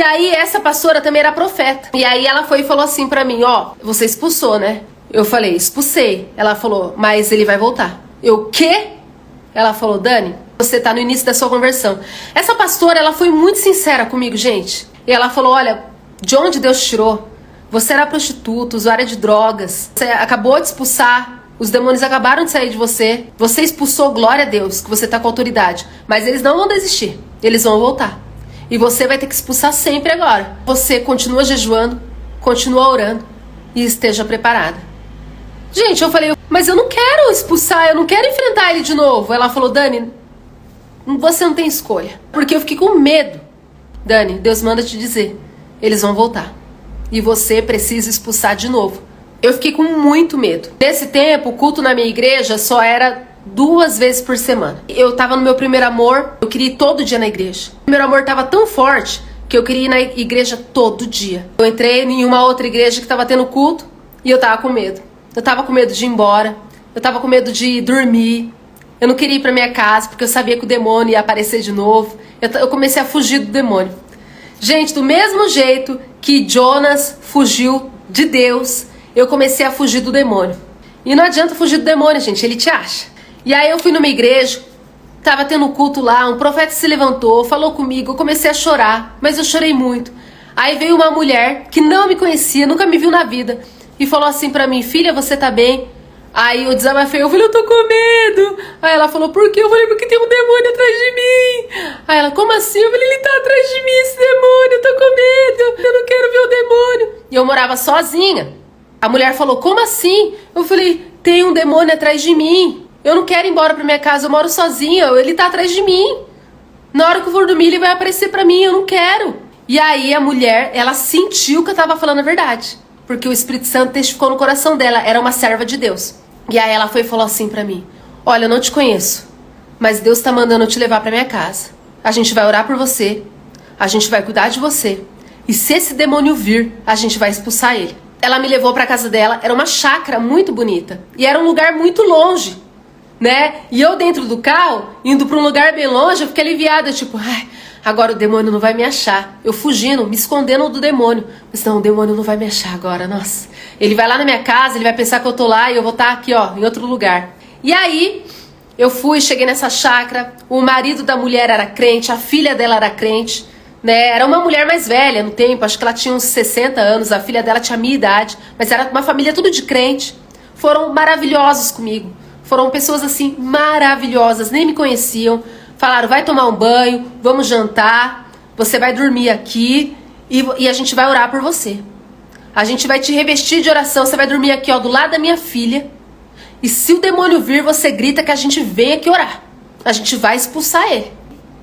E aí essa pastora também era profeta. E aí ela foi e falou assim pra mim, ó, você expulsou, né? Eu falei, expulsei. Ela falou, mas ele vai voltar. Eu, quê? Ela falou, Dani, você tá no início da sua conversão. Essa pastora, ela foi muito sincera comigo, gente. E ela falou, olha, de onde Deus te tirou? Você era prostituta, usuária de drogas. Você acabou de expulsar. Os demônios acabaram de sair de você. Você expulsou, glória a Deus, que você tá com autoridade. Mas eles não vão desistir. Eles vão voltar. E você vai ter que expulsar sempre agora. Você continua jejuando, continua orando e esteja preparada. Gente, eu falei, mas eu não quero expulsar, eu não quero enfrentar ele de novo. Ela falou, Dani, você não tem escolha. Porque eu fiquei com medo. Dani, Deus manda te dizer, eles vão voltar. E você precisa expulsar de novo. Eu fiquei com muito medo. Nesse tempo, o culto na minha igreja só era 2 vezes por semana. Eu tava no meu primeiro amor, eu queria ir todo dia na igreja. O primeiro amor tava tão forte que eu queria ir na igreja todo dia. Eu entrei em uma outra igreja que tava tendo culto e eu tava com medo. Eu tava com medo de ir embora, eu tava com medo de dormir. Eu não queria ir pra minha casa porque eu sabia que o demônio ia aparecer de novo. Eu comecei a fugir do demônio. Gente, do mesmo jeito que Jonas fugiu de Deus, eu comecei a fugir do demônio. E não adianta fugir do demônio, gente, ele te acha. E aí eu fui numa igreja, tava tendo um culto lá, um profeta se levantou, falou comigo, eu comecei a chorar, mas eu chorei muito. Aí veio uma mulher que não me conhecia, nunca me viu na vida, e falou assim pra mim, filha, você tá bem? Aí eu desabafei, eu falei, eu tô com medo. Aí ela falou, por quê? Eu falei, porque tem um demônio atrás de mim. Aí ela, como assim? Eu falei, ele tá atrás de mim, esse demônio, eu tô com medo, eu não quero ver o demônio. E eu morava sozinha. A mulher falou, como assim? Eu falei, tem um demônio atrás de mim. Eu não quero ir embora pra minha casa, eu moro sozinha, ele tá atrás de mim. Na hora que eu for dormir, ele vai aparecer pra mim, eu não quero. E aí a mulher, ela sentiu que eu tava falando a verdade. Porque o Espírito Santo testificou no coração dela, era uma serva de Deus. E aí ela foi e falou assim pra mim, olha, eu não te conheço, mas Deus tá mandando eu te levar pra minha casa. A gente vai orar por você, a gente vai cuidar de você. E se esse demônio vir, a gente vai expulsar ele. Ela me levou pra casa dela, era uma chácara muito bonita. E era um lugar muito longe, né? E eu dentro do carro, indo pra um lugar bem longe, eu fiquei aliviada, tipo, ai, agora o demônio não vai me achar. Eu fugindo, me escondendo do demônio. Mas não, o demônio não vai me achar agora, nossa. Ele vai lá na minha casa, ele vai pensar que eu tô lá e eu vou estar aqui, ó, em outro lugar. E aí, eu fui, cheguei nessa chácara, o marido da mulher era crente, a filha dela era crente. Né? Era uma mulher mais velha no tempo, acho que ela tinha uns 60 anos, a filha dela tinha a minha idade, mas era uma família tudo de crente. Foram maravilhosos comigo, foram pessoas assim maravilhosas, nem me conheciam. Falaram, vai tomar um banho, vamos jantar, você vai dormir aqui e a gente vai orar por você. A gente vai te revestir de oração, você vai dormir aqui, ó, do lado da minha filha. E se o demônio vir, você grita que a gente vem aqui orar. A gente vai expulsar ele.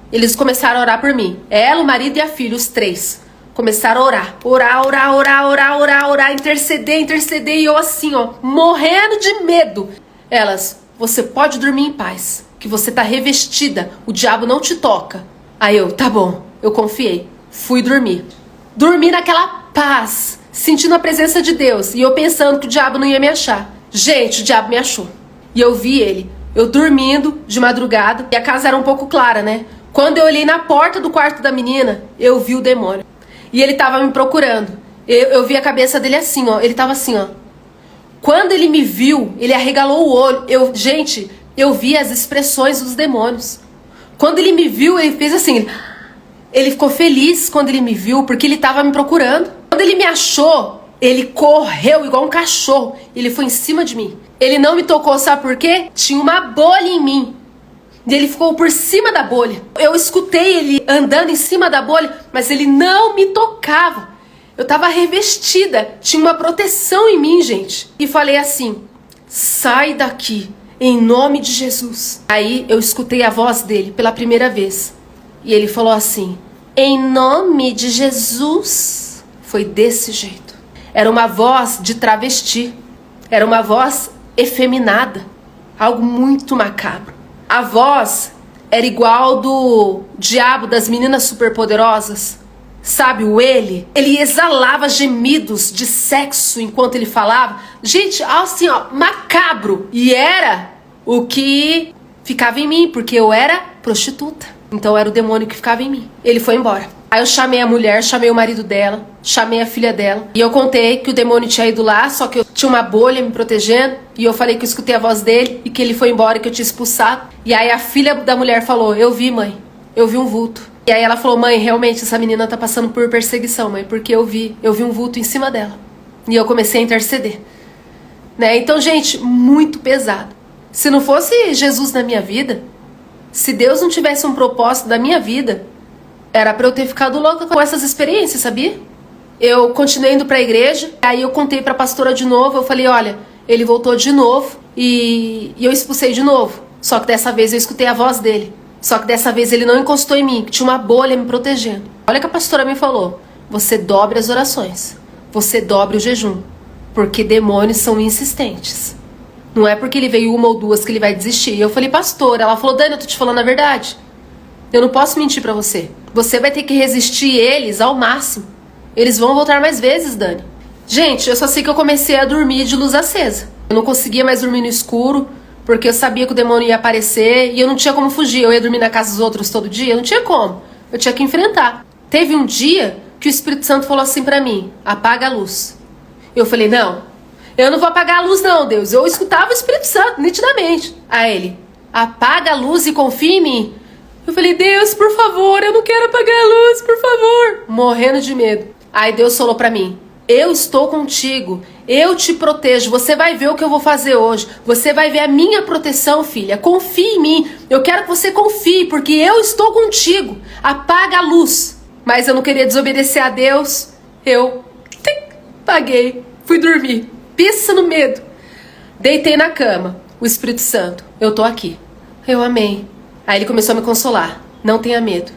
Eles começaram a orar por mim. Ela, o marido e a filha, os 3. Começaram a orar. Orar, interceder. E eu assim, ó, morrendo de medo. Elas, você pode dormir em paz. Que você tá revestida. O diabo não te toca. Aí eu, tá bom. Eu confiei. Fui dormir. Dormi naquela paz. Sentindo a presença de Deus. E eu pensando que o diabo não ia me achar. Gente, o diabo me achou. E eu vi ele. Eu dormindo de madrugada. E a casa era um pouco clara, né? Quando eu olhei na porta do quarto da menina, eu vi o demônio. E ele tava me procurando. Eu vi a cabeça dele assim, ó. Ele tava assim, ó. Quando ele me viu, ele arregalou o olho. Gente, eu vi as expressões dos demônios. Quando ele me viu, ele fez assim. Ele ficou feliz quando ele me viu, porque ele tava me procurando. Quando ele me achou, ele correu igual um cachorro. Ele foi em cima de mim. Ele não me tocou, sabe por quê? Tinha uma bolha em mim. E ele ficou por cima da bolha. Eu escutei ele andando em cima da bolha, mas ele não me tocava. Eu tava revestida, tinha uma proteção em mim, gente. E falei assim, sai daqui, em nome de Jesus. Aí eu escutei a voz dele pela primeira vez. E ele falou assim, em nome de Jesus. Foi desse jeito. Era uma voz de travesti. Era uma voz efeminada. Algo muito macabro. A voz era igual do diabo das meninas superpoderosas. Sabe, o ele? Ele exalava gemidos de sexo enquanto ele falava. Gente, assim, ó, macabro. E era o que ficava em mim, porque eu era prostituta. Então era o demônio que ficava em mim. Ele foi embora. Aí eu chamei a mulher, chamei o marido dela, chamei a filha dela. E eu contei que o demônio tinha ido lá, só que eu tinha uma bolha me protegendo. E eu falei que eu escutei a voz dele e que ele foi embora, que eu tinha expulsado. E aí a filha da mulher falou, eu vi, mãe, eu vi um vulto. E aí ela falou, mãe, realmente essa menina tá passando por perseguição, mãe, porque eu vi um vulto em cima dela. E eu comecei a interceder. Né? Então, gente, muito pesado. Se não fosse Jesus na minha vida, se Deus não tivesse um propósito da minha vida, era pra eu ter ficado louca com essas experiências, sabia? Eu continuei indo pra igreja, aí eu contei pra pastora de novo, eu falei, olha, ele voltou de novo e eu expulsei de novo. Só que dessa vez eu escutei a voz dele. Só que dessa vez ele não encostou em mim, que tinha uma bolha me protegendo. Olha o que a pastora me falou, você dobre as orações, você dobre o jejum, porque demônios são insistentes. Não é porque ele veio uma ou duas que ele vai desistir. E eu falei, pastora, ela falou, Dani, eu tô te falando a verdade. Eu não posso mentir pra você. Você vai ter que resistir eles ao máximo. Eles vão voltar mais vezes, Dani. Gente, eu só sei que eu comecei a dormir de luz acesa. Eu não conseguia mais dormir no escuro, porque eu sabia que o demônio ia aparecer e eu não tinha como fugir. Eu ia dormir na casa dos outros todo dia, eu não tinha como. Eu tinha que enfrentar. Teve um dia que o Espírito Santo falou assim pra mim, apaga a luz. Eu falei, não, eu não vou apagar a luz não, Deus. Eu escutava o Espírito Santo, nitidamente. Aí ele, apaga a luz e confia em mim. Eu falei, Deus, por favor, eu não quero apagar a luz, por favor. Morrendo de medo. Aí Deus falou pra mim, eu estou contigo, eu te protejo, você vai ver o que eu vou fazer hoje. Você vai ver a minha proteção, filha. Confie em mim. Eu quero que você confie, porque eu estou contigo. Apaga a luz. Mas eu não queria desobedecer a Deus. Eu apaguei, fui dormir. Pensa no medo. Deitei na cama. O Espírito Santo, eu tô aqui. Eu amei. Aí ele começou a me consolar. Não tenha medo.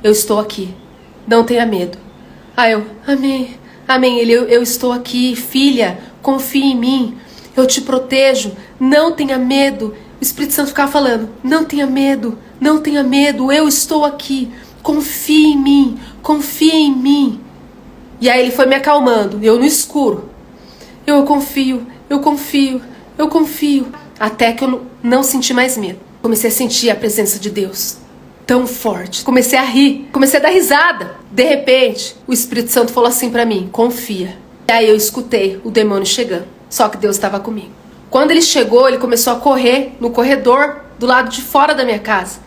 Eu estou aqui. Não tenha medo. Aí eu, amém. Amém. Ele, eu estou aqui. Filha, confie em mim. Eu te protejo. Não tenha medo. O Espírito Santo ficava falando, não tenha medo. Não tenha medo. Eu estou aqui. Confie em mim. Confie em mim. E aí ele foi me acalmando. Eu no escuro. Eu confio, eu confio, eu confio. Até que eu não senti mais medo. Comecei a sentir a presença de Deus tão forte. Comecei a rir, comecei a dar risada. De repente, o Espírito Santo falou assim pra mim, confia. E aí eu escutei o demônio chegando. Só que Deus estava comigo. Quando ele chegou, ele começou a correr no corredor do lado de fora da minha casa.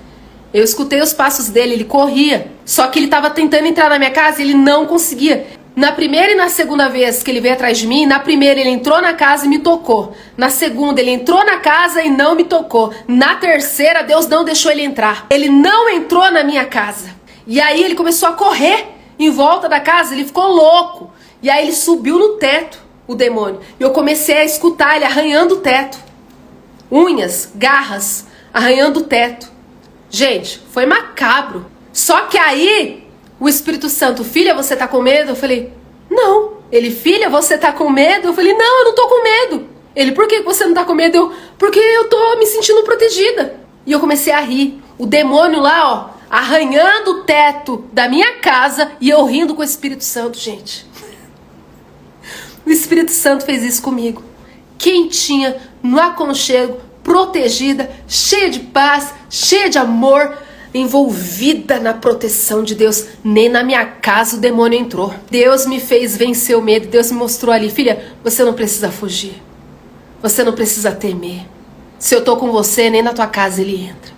Eu escutei os passos dele, ele corria. Só que ele estava tentando entrar na minha casa e ele não conseguia. Na primeira e na segunda vez que ele veio atrás de mim, na primeira ele entrou na casa e me tocou. Na segunda ele entrou na casa e não me tocou. Na terceira Deus não deixou ele entrar. Ele não entrou na minha casa. E aí ele começou a correr em volta da casa, ele ficou louco. E aí ele subiu no teto, o demônio. E eu comecei a escutar ele arranhando o teto. Unhas, garras, arranhando o teto. Gente, foi macabro. Só que aí o Espírito Santo, filha, você tá com medo? Eu falei, não. Ele, filha, você tá com medo? Eu falei, não, eu não tô com medo. Ele, por que você não tá com medo? Eu, porque eu tô me sentindo protegida. E eu comecei a rir. O demônio lá, ó, arranhando o teto da minha casa e eu rindo com o Espírito Santo, gente. O Espírito Santo fez isso comigo. Quentinha, no aconchego, protegida, cheia de paz, cheia de amor, envolvida na proteção de Deus. Nem na minha casa o demônio entrou. Deus me fez vencer o medo. Deus me mostrou ali, filha, você não precisa fugir. Você não precisa temer. Se eu tô com você, nem na tua casa ele entra.